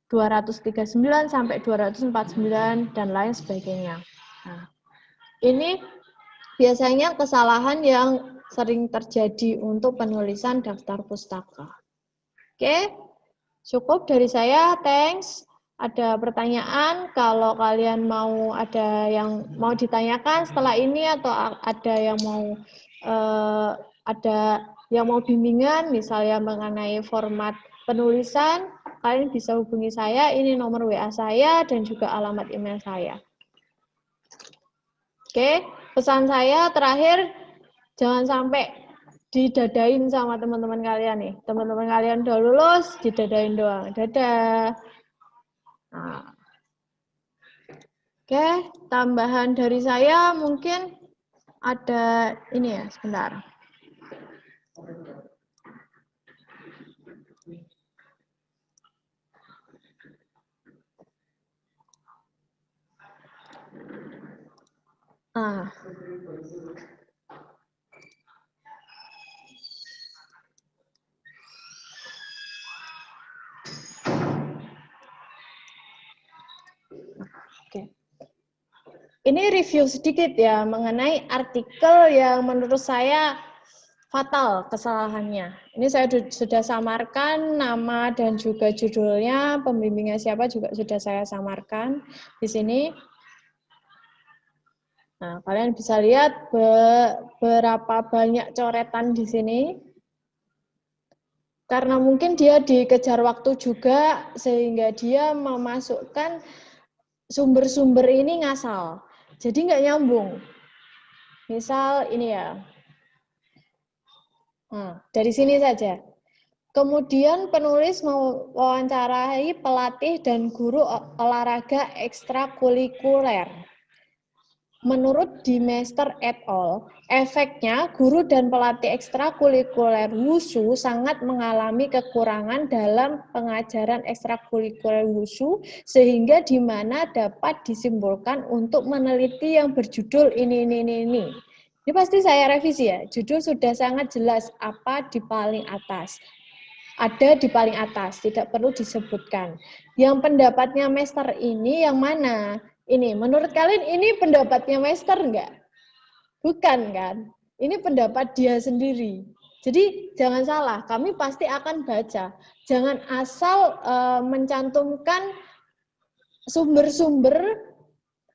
Speaker 1: 239 sampai 249, dan lain sebagainya. Nah, ini biasanya kesalahan yang sering terjadi untuk penulisan daftar pustaka. Oke, cukup dari saya. Thanks. Ada pertanyaan? Kalau kalian mau ada yang mau ditanyakan setelah ini atau ada yang mau bimbingan, misalnya mengenai format penulisan, kalian bisa hubungi saya. Ini nomor WA saya dan juga alamat email saya. Oke, pesan saya terakhir, jangan sampai didadain sama teman-teman kalian nih. Teman-teman kalian udah lulus, didadain doang. Dadah. Nah. Oke, tambahan dari saya mungkin ada ini ya, sebentar. Ah. Oke. Ini review sedikit ya mengenai artikel yang menurut saya fatal kesalahannya. Ini saya sudah samarkan nama dan juga judulnya, pembimbingnya siapa juga sudah saya samarkan di sini. Nah, kalian bisa lihat berapa banyak coretan di sini. Karena mungkin dia dikejar waktu juga, sehingga dia memasukkan sumber-sumber ini ngasal. Jadi nggak nyambung. Misal ini ya. Nah, dari sini saja. Kemudian penulis mewawancarai pelatih dan guru olahraga ekstrakurikuler. Menurut Dimester et al., efeknya guru dan pelatih ekstrakurikuler wushu sangat mengalami kekurangan dalam pengajaran ekstrakurikuler wushu, sehingga di mana dapat disimpulkan untuk meneliti yang berjudul ini. Ini pasti saya revisi ya, judul sudah sangat jelas apa di paling atas. Ada di paling atas, tidak perlu disebutkan. Yang pendapatnya Mester ini yang mana? Ini, menurut kalian ini pendapatnya Mester enggak? Bukan kan? Ini pendapat dia sendiri. Jadi jangan salah, kami pasti akan baca. Jangan asal mencantumkan sumber-sumber,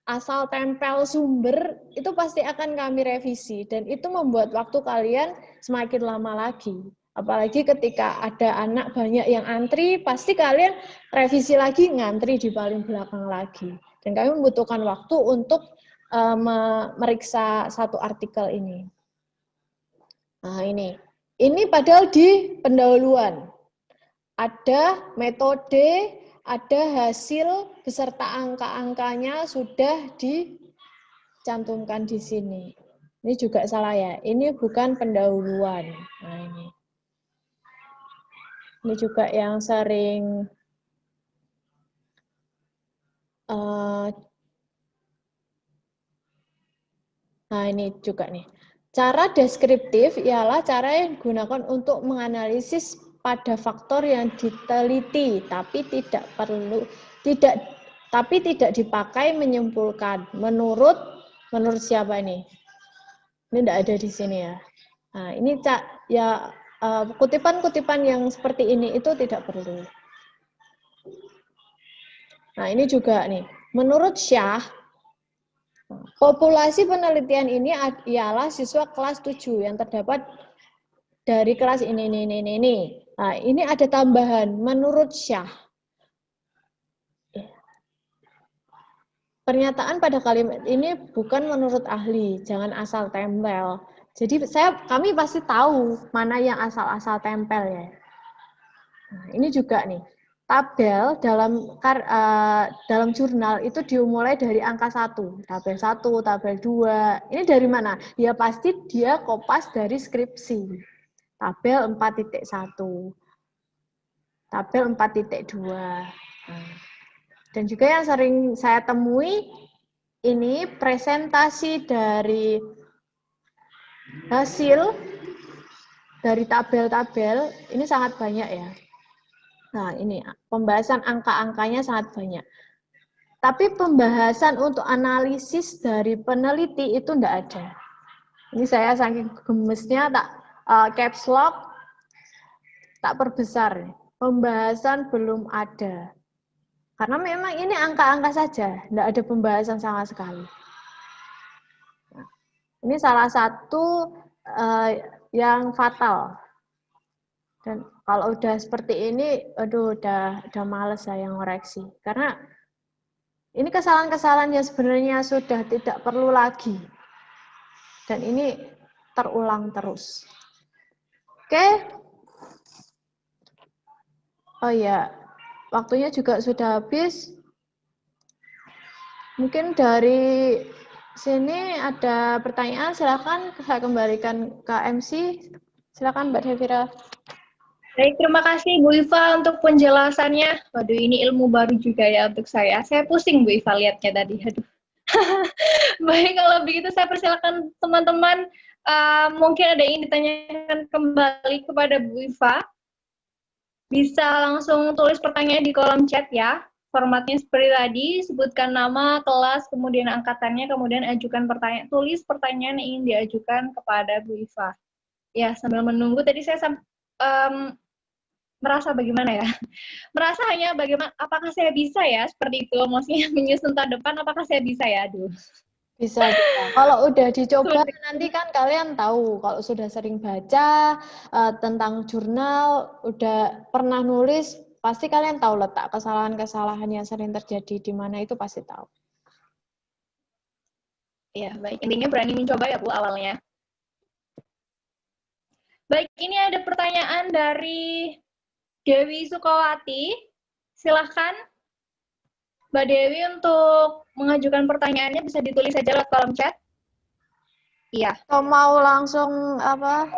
Speaker 1: asal tempel sumber, itu pasti akan kami revisi. Dan itu membuat waktu kalian semakin lama lagi. Apalagi ketika ada anak banyak yang antri, pasti kalian revisi lagi, ngantri di paling belakang lagi. Dan kami membutuhkan waktu untuk memeriksa satu artikel ini. Nah ini padahal di pendahuluan. Ada metode, ada hasil, beserta angka-angkanya sudah dicantumkan di sini. Ini juga salah ya, ini bukan pendahuluan. Nah ini juga yang sering nah ini juga nih. Cara deskriptif ialah cara yang digunakan untuk menganalisis pada faktor yang diteliti, tapi tidak dipakai menyimpulkan. Menurut siapa ini? Ini tidak ada di sini ya. Nah, ini ya kutipan-kutipan yang seperti ini itu tidak perlu. Nah, ini juga nih. Menurut Syah, populasi penelitian ini ialah siswa kelas 7 yang terdapat dari kelas ini. Nah, ini ada tambahan menurut Syah. Pernyataan pada kalimat ini bukan menurut ahli, jangan asal tempel. Jadi kami pasti tahu mana yang asal-asal tempel ya. Nah, ini juga nih. Tabel dalam jurnal itu dimulai dari angka 1, tabel 1, tabel 2. Ini dari mana? Ya pasti dia kopas dari skripsi. Tabel 4.1. Tabel 4.2. Nah, dan juga yang sering saya temui ini presentasi dari hasil dari tabel-tabel ini sangat banyak ya. Nah, ini pembahasan angka-angkanya sangat banyak. Tapi pembahasan untuk analisis dari peneliti itu enggak ada. Ini saya saking gemesnya tak caps lock, tak perbesar. Pembahasan belum ada. Karena memang ini angka-angka saja, enggak ada pembahasan sama sekali. Nah, ini salah satu yang fatal. Dan kalau udah seperti ini, aduh udah males saya ngoreksi. Karena ini kesalahan-kesalahan yang sebenarnya sudah tidak perlu lagi. Dan ini terulang terus. Oke. Oh ya, waktunya juga sudah habis. Mungkin dari sini ada pertanyaan, silakan saya kembalikan ke MC. Silakan Mbak Devira.
Speaker 3: Baik, terima kasih Bu Iva untuk penjelasannya. Waduh, ini ilmu baru juga ya untuk saya. Saya pusing Bu Iva lihatnya tadi. Aduh. Baik, kalau begitu saya persilakan teman-teman, mungkin ada yang ditanyakan kembali kepada Bu Iva. Bisa langsung tulis pertanyaan di kolom chat ya. Formatnya seperti tadi, sebutkan nama, kelas, kemudian angkatannya, kemudian ajukan pertanyaan, tulis pertanyaan yang ingin diajukan kepada Bu Iva. Ya, sambil menunggu tadi saya merasa bagaimana ya? Merasa hanya bagaimana, apakah saya bisa ya seperti itu, maksudnya menyusun tahun depan, apakah saya bisa ya? Aduh.
Speaker 1: Bisa, bisa. Kalau udah dicoba, nanti kan kalian tahu. Kalau sudah sering baca tentang jurnal, udah pernah nulis, pasti kalian tahu letak kesalahan-kesalahan yang sering terjadi di mana itu pasti tahu.
Speaker 3: Ya, baik. Intinya berani mencoba ya, Bu, awalnya. Baik, ini ada pertanyaan dari Dewi Sukawati. Silahkan, Mbak Dewi, untuk mengajukan pertanyaannya bisa ditulis saja lewat kolom chat. Iya.
Speaker 1: Atau mau langsung apa?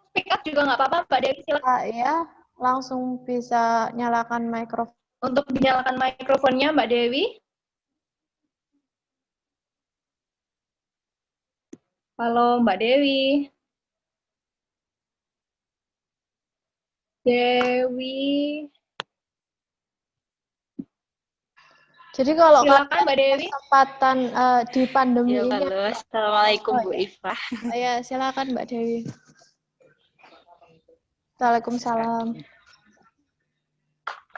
Speaker 3: Speak up juga nggak apa-apa, Mbak Dewi, silakan.
Speaker 1: Ya, langsung bisa nyalakan mikrofon.
Speaker 3: Untuk dinyalakan mikrofonnya, Mbak Dewi. Halo, Mbak Dewi. Dewi.
Speaker 1: Jadi kalau
Speaker 3: silakan Mbak Dewi.
Speaker 1: Kesempatan di pandemi ini.
Speaker 4: Halo, assalamualaikum Bu Iva.
Speaker 1: Ya, silakan Mbak Dewi. Waalaikumsalam.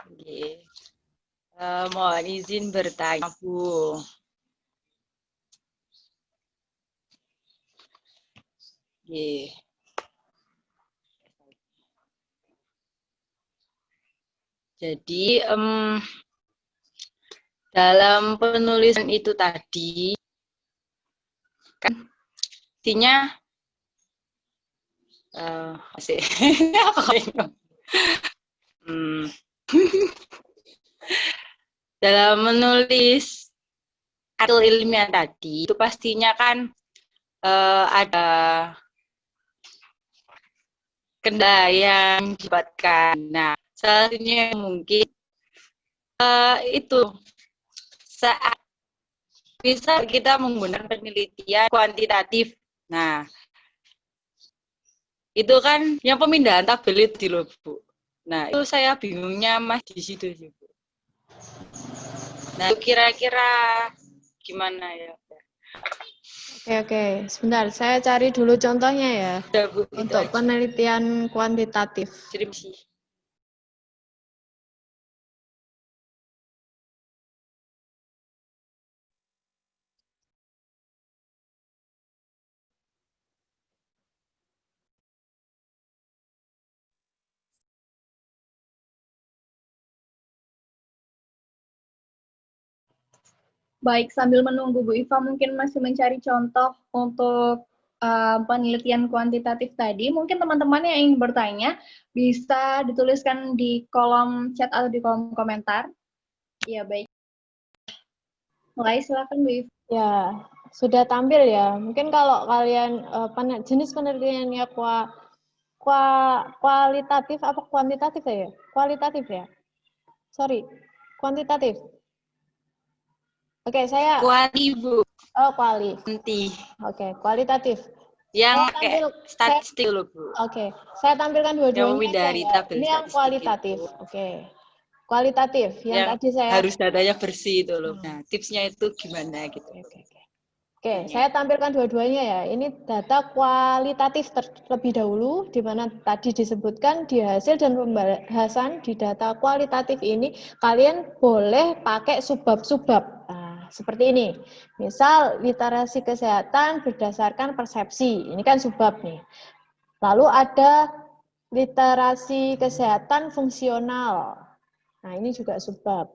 Speaker 4: Oke. Mohon izin bertanya, Bu. Oke. Jadi dalam penulisan itu tadi kan intinya masih apa dalam menulis artikel ilmiah tadi itu pastinya kan ada kendala yang dilibatkan. Nah, salah satunya mungkin itu saat bisa kita menggunakan penelitian kuantitatif. Nah, itu kan yang pemindahan tabel itu loh, Bu. Nah, itu saya bingungnya Mas di situ sih, Bu. Nah, kira-kira gimana ya?
Speaker 1: Oke. Sebentar, saya cari dulu contohnya ya.
Speaker 4: Udah, Bu,
Speaker 1: untuk penelitian kuantitatif.
Speaker 4: Skripsi.
Speaker 3: Baik, sambil menunggu Bu Iva mungkin masih mencari contoh untuk penelitian kuantitatif tadi. Mungkin teman-teman yang ingin bertanya bisa dituliskan di kolom chat atau di kolom komentar. Ya, baik. Mulai, silakan Bu Iva.
Speaker 1: Ya, sudah tampil ya. Mungkin kalau kalian jenis penelitiannya kualitatif apa kuantitatif ya? Kualitatif ya? Sorry, kuantitatif. Oke, saya
Speaker 4: Kuali, Bu.
Speaker 1: Oh, kuali.
Speaker 4: Nanti.
Speaker 1: Oke, kualitatif.
Speaker 4: Yang kayak statistik loh, Bu.
Speaker 1: Oke, saya tampilkan dua-duanya.
Speaker 4: Ya.
Speaker 1: Ini yang kualitatif.
Speaker 4: Itu.
Speaker 1: Oke. Kualitatif yang tadi saya
Speaker 4: harus datanya bersih itu loh. Nah, tipsnya itu gimana gitu.
Speaker 1: Oke, saya tampilkan dua-duanya ya. Ini data kualitatif terlebih dahulu, di mana tadi disebutkan di hasil dan pembahasan di data kualitatif ini, kalian boleh pakai subbab-subbab. Nah, seperti ini. Misal, literasi kesehatan berdasarkan persepsi. Ini kan subbab nih. Lalu ada literasi kesehatan fungsional. Nah, ini juga subbab.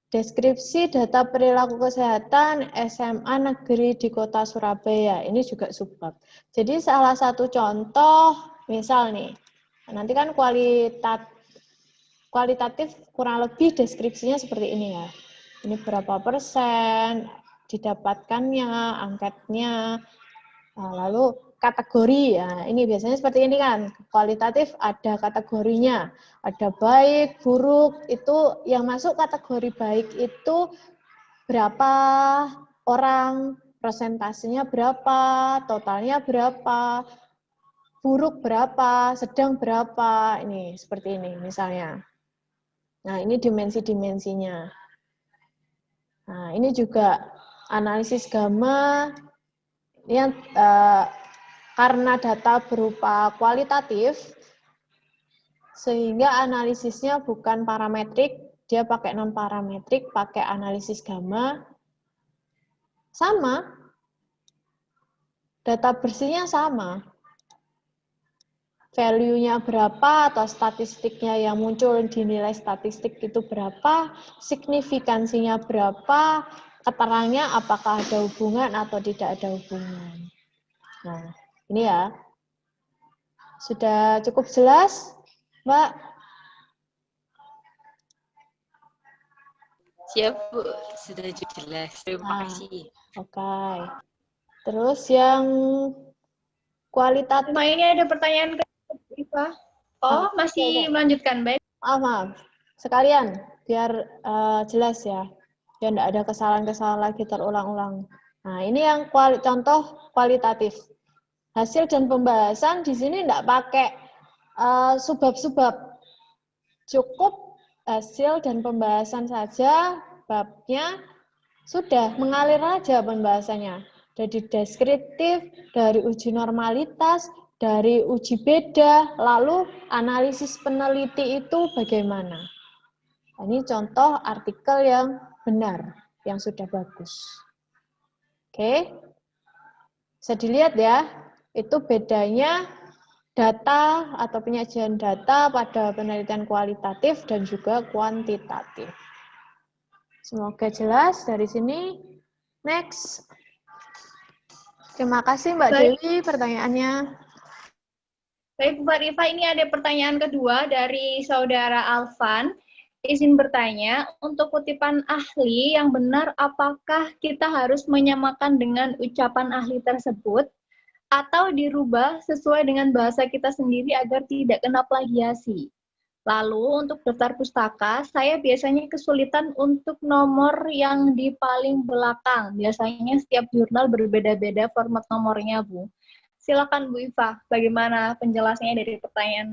Speaker 1: Deskripsi data perilaku kesehatan SMA negeri di kota Surabaya, ini juga subbab. Jadi salah satu contoh, misal nih, nanti kan kualitatif kurang lebih deskripsinya seperti ini ya. Ini berapa persen didapatkannya, angkatnya, lalu kategori ya, ini biasanya seperti ini kan, kualitatif ada kategorinya, ada baik, buruk, itu yang masuk kategori baik itu berapa orang, persentasenya berapa, totalnya berapa, buruk berapa, sedang berapa, ini seperti ini misalnya. Nah, ini dimensi-dimensinya. Nah, ini juga analisis gamma, ini yang karena data berupa kualitatif, sehingga analisisnya bukan parametrik, dia pakai non-parametrik, pakai analisis gamma. Sama, data bersihnya sama. Value-nya berapa atau statistiknya yang muncul di nilai statistik itu berapa, signifikansinya berapa, keterangannya apakah ada hubungan atau tidak ada hubungan. Nah, ini ya. Sudah cukup jelas, Mbak?
Speaker 4: Siap, Bu. Sudah jelas. Terima kasih.
Speaker 1: Oke. Terus yang kualitatif.
Speaker 3: Cuma ini ada pertanyaan ke Iva. Oh, masih melanjutkan, baik.
Speaker 1: Maaf. Sekalian, biar jelas ya. Biar tidak ada kesalahan-kesalahan lagi terulang-ulang. Nah, ini yang contoh kualitatif. Hasil dan pembahasan di sini tidak pakai subbab-subbab. Cukup hasil dan pembahasan saja, babnya sudah mengalir aja pembahasannya. Dari deskriptif, dari uji normalitas, dari uji beda, lalu analisis peneliti itu bagaimana. Ini contoh artikel yang benar, yang sudah bagus. Oke, bisa dilihat ya, itu bedanya data atau penyajian data pada penelitian kualitatif dan juga kuantitatif. Semoga jelas dari sini. Next. Terima kasih Mbak Dewi pertanyaannya.
Speaker 3: Baik, Bu Rifa, ini ada pertanyaan kedua dari saudara Alvan. Izin bertanya, untuk kutipan ahli yang benar, apakah kita harus menyamakan dengan ucapan ahli tersebut atau dirubah sesuai dengan bahasa kita sendiri agar tidak kena plagiasi? Lalu untuk daftar pustaka, saya biasanya kesulitan untuk nomor yang di paling belakang. Biasanya setiap jurnal berbeda-beda format nomornya, Bu. Silakan Bu Iva, bagaimana penjelasannya dari pertanyaan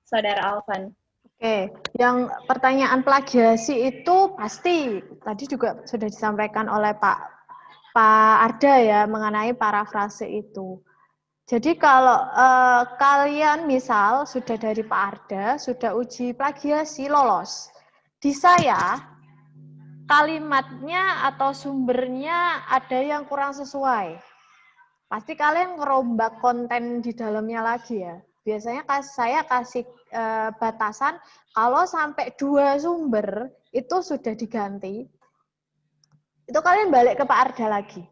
Speaker 3: saudara Alvan?
Speaker 1: Oke, yang pertanyaan plagiasi itu pasti tadi juga sudah disampaikan oleh Pak Arda ya mengenai parafrase itu. Jadi kalau kalian misal sudah dari Pak Arda, sudah uji plagiasi lolos. Di saya, kalimatnya atau sumbernya ada yang kurang sesuai. Pasti kalian ngerombak konten di dalamnya lagi ya. Biasanya saya kasih batasan, kalau sampai 2 sumber itu sudah diganti, itu kalian balik ke Pak Arda lagi.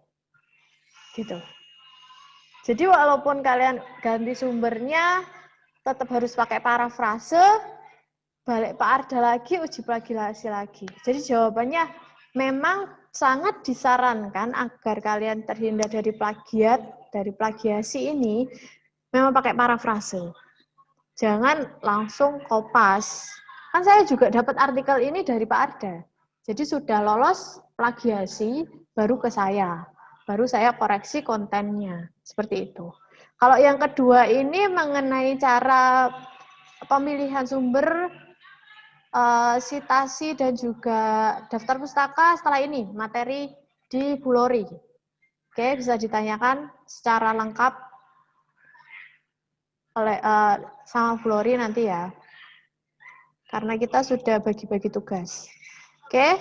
Speaker 1: Gitu. Jadi walaupun kalian ganti sumbernya, tetap harus pakai parafrase, balik Pak Arda lagi, uji plagiasi lagi. Jadi jawabannya memang sangat disarankan agar kalian terhindar dari plagiat, dari plagiasi ini, memang pakai parafrase. Jangan langsung kopas. Kan saya juga dapat artikel ini dari Pak Arda. Jadi sudah lolos plagiasi, baru ke saya. Baru saya koreksi kontennya. Seperti itu. Kalau yang kedua ini mengenai cara pemilihan sumber, sitasi, dan juga daftar pustaka setelah ini, materi di Bulori. Oke, bisa ditanyakan secara lengkap oleh sama Bulori nanti ya. Karena kita sudah bagi-bagi tugas. Oke,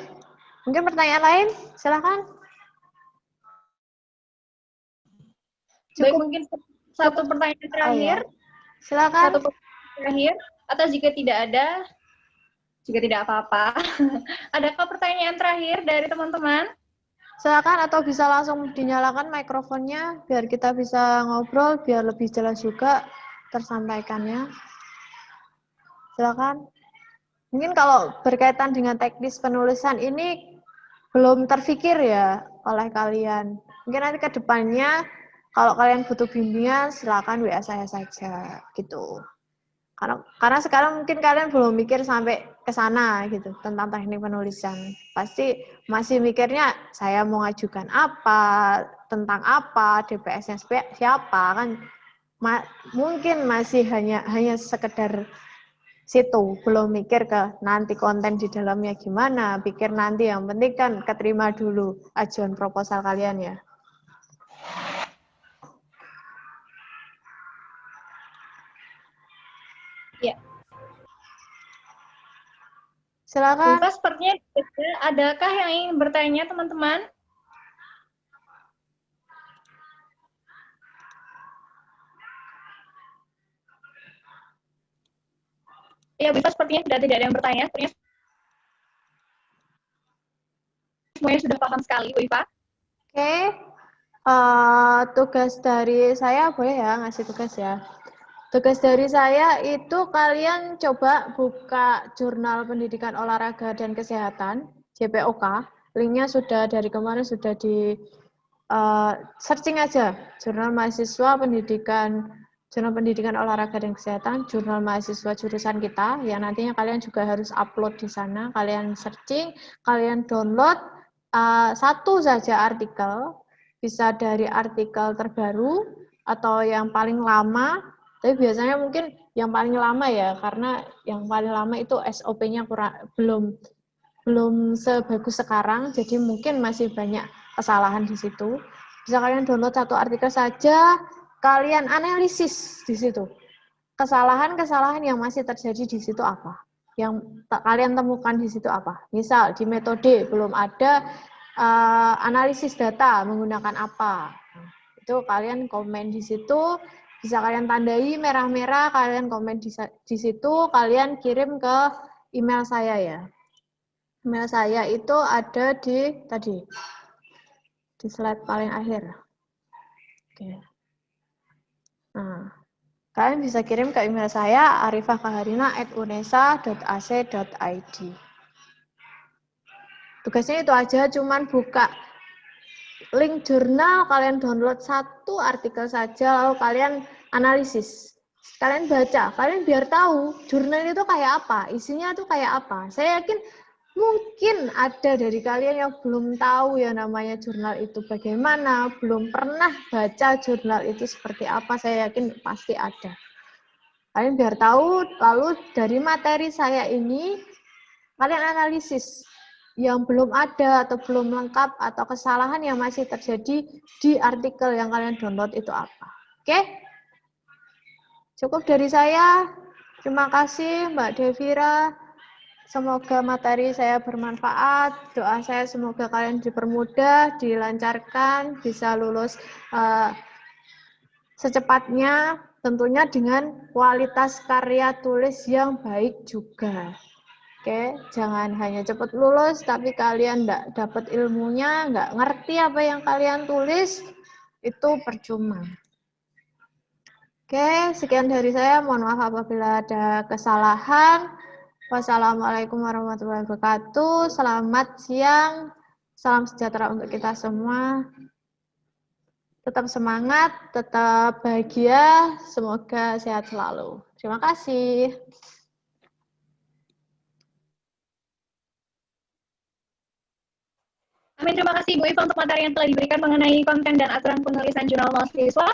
Speaker 1: mungkin pertanyaan lain? Silakan.
Speaker 3: Baik, mungkin satu pertanyaan terakhir.
Speaker 1: Oh, ya. Silakan.
Speaker 3: Satu pertanyaan terakhir, atau jika tidak ada, jika tidak apa-apa, adakah pertanyaan terakhir dari teman-teman?
Speaker 1: Silakan, atau bisa langsung dinyalakan mikrofonnya, biar kita bisa ngobrol, biar lebih jelas juga tersampaikannya. Silakan. Mungkin kalau berkaitan dengan teknis penulisan ini belum terfikir ya oleh kalian. Mungkin nanti ke depannya kalau kalian butuh bimbingan, silakan WA saya saja gitu. Karena sekarang mungkin kalian belum mikir sampai ke sana gitu tentang teknik penulisan. Pasti masih mikirnya saya mau ngajukan apa, tentang apa, DPS-nya siapa kan mungkin masih hanya sekedar situ, belum mikir ke nanti konten di dalamnya gimana, pikir nanti yang penting kan keterima dulu ajuan proposal kalian ya.
Speaker 3: Ya.
Speaker 1: Silakan.
Speaker 3: Bufa sepertinya adakah yang ingin bertanya teman-teman? Ya, Bufa sepertinya sudah tidak ada yang bertanya. Semuanya sudah paham sekali, Bufa.
Speaker 1: Oke. Tugas dari saya boleh ya ngasih tugas ya. Tugas dari saya itu kalian coba buka Jurnal Pendidikan Olahraga dan Kesehatan, JPOK. Linknya sudah dari kemarin sudah di searching aja, Jurnal Mahasiswa Jurnal Pendidikan Olahraga dan Kesehatan, Jurnal Mahasiswa jurusan kita, yang nantinya kalian juga harus upload di sana. Kalian searching, kalian download satu saja artikel, bisa dari artikel terbaru atau yang paling lama. Tapi biasanya mungkin yang paling lama ya, karena yang paling lama itu SOP-nya belum sebagus sekarang, jadi mungkin masih banyak kesalahan di situ. Bisa kalian download satu artikel saja, kalian analisis di situ. Kesalahan-kesalahan yang masih terjadi di situ apa? Yang kalian temukan di situ apa? Misal di metode belum ada analisis data menggunakan apa? Itu kalian komen di situ. Bisa kalian tandai merah-merah, kalian komen di situ, kalian kirim ke email saya ya. Email saya itu ada di slide paling akhir. Oke. Nah, kalian bisa kirim ke email saya arifahkaharina@unesa.ac.id. Tugasnya itu aja, cuman buka link jurnal, kalian download satu artikel saja, lalu kalian analisis. Kalian baca, kalian biar tahu jurnal itu kayak apa, isinya itu kayak apa. Saya yakin mungkin ada dari kalian yang belum tahu ya namanya jurnal itu bagaimana, belum pernah baca jurnal itu seperti apa, saya yakin pasti ada. Kalian biar tahu, lalu dari materi saya ini, kalian analisis yang belum ada atau belum lengkap atau kesalahan yang masih terjadi di artikel yang kalian download itu apa. Oke? Cukup dari saya. Terima kasih Mbak Devira. Semoga materi saya bermanfaat. Doa saya semoga kalian dipermudah, dilancarkan, bisa lulus secepatnya, tentunya dengan kualitas karya tulis yang baik juga. Oke, jangan hanya cepat lulus, tapi kalian nggak dapat ilmunya, nggak ngerti apa yang kalian tulis, itu percuma. Oke, sekian dari saya. Mohon maaf apabila ada kesalahan. Wassalamualaikum warahmatullahi wabarakatuh. Selamat siang. Salam sejahtera untuk kita semua. Tetap semangat, tetap bahagia. Semoga sehat selalu. Terima kasih.
Speaker 3: Amin, terima kasih Bu Iva untuk materi yang telah diberikan mengenai konten dan aturan penulisan jurnal mahasiswa.